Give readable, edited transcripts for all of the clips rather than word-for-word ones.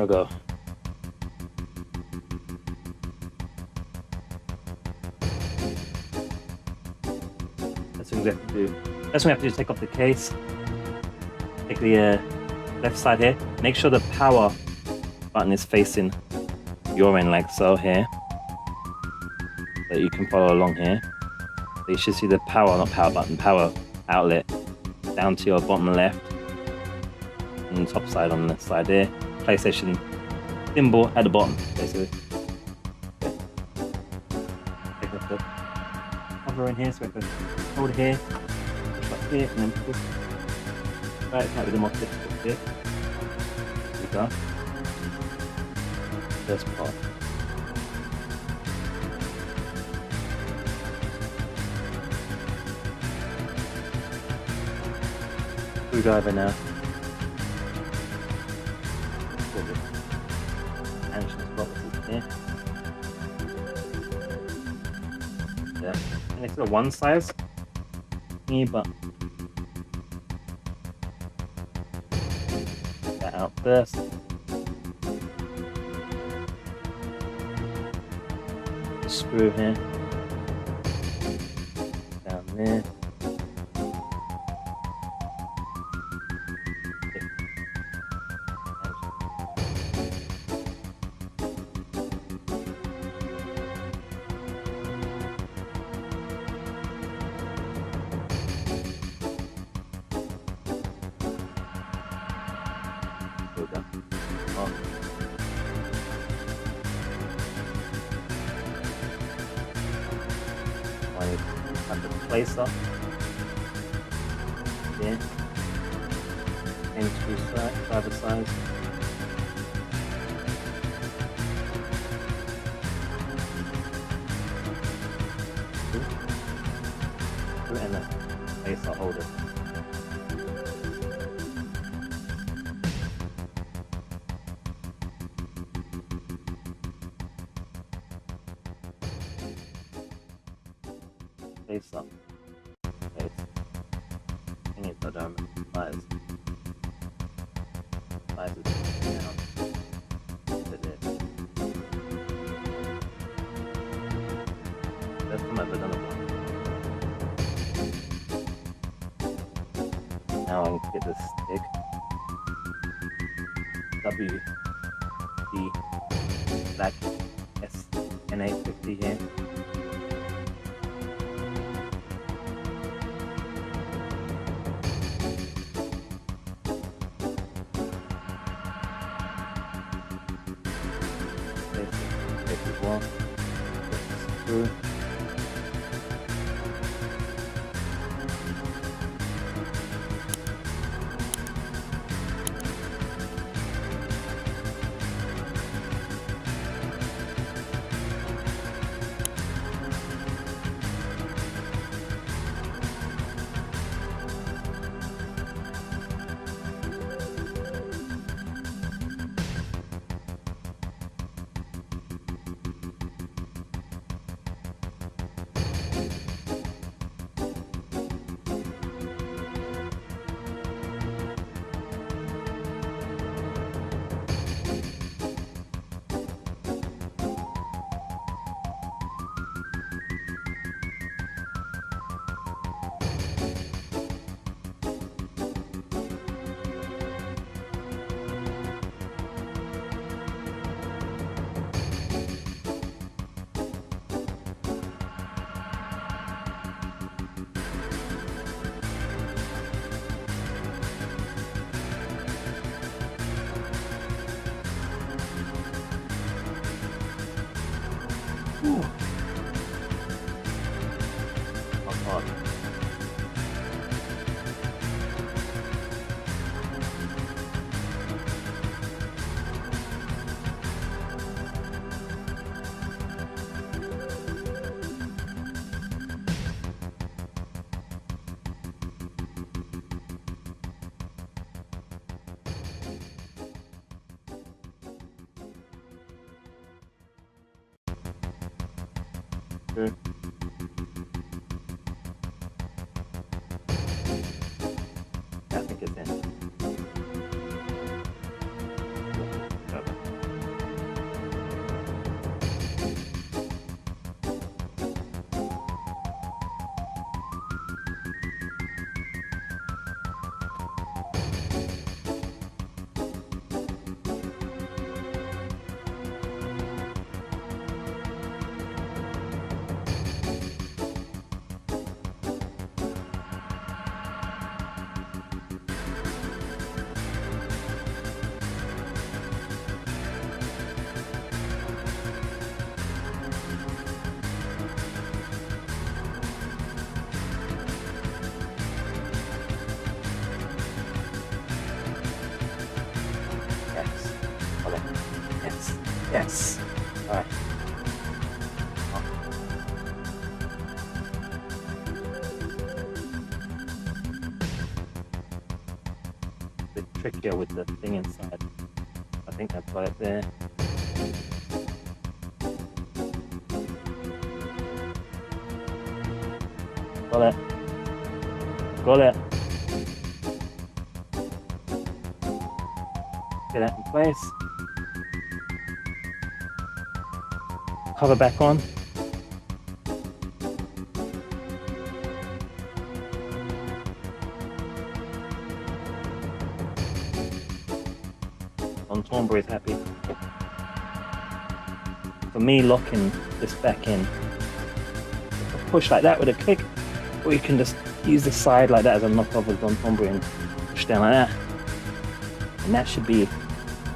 go. That's what we have to do. That's what we have to do is take off the case. Take the left side here. Make sure the power button is facing your end like so here. So you can follow along here. So you should see the power, not power button, power outlet down to your bottom left. And the top side on the side there. PlayStation symbol at the bottom, basically. Okay. Take off the cover in here, so we have to hold here, push up here, and then push. Right, it might be the most difficult bit. Here we go. First part. Screwdriver now. Here. Yeah, and it's a one size. Yeah, but that out first. The screw here. Down there. Have the placer here, and screw driver size. And the placer holder. Face up. Face. I need the diamond. Size. Size is down. That's it. That's the method on the one. Now I need to get this stick. WD black SN850 here. Well, screw. Ooh. Hot. Good. I think it's in. Yes. All right. A bit trickier with the thing inside. I think I've got it there. Got it. Got it. Get that in place. Cover back on. Thornbury is happy. For me, locking this back in, push like that with a kick, or you can just use the side like that as a knockoff of Thornbury and push down like that. And that should be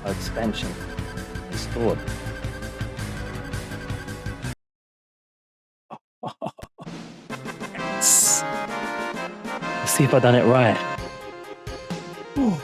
our expansion restored. Yes. Let's see if I've done it right. Ooh.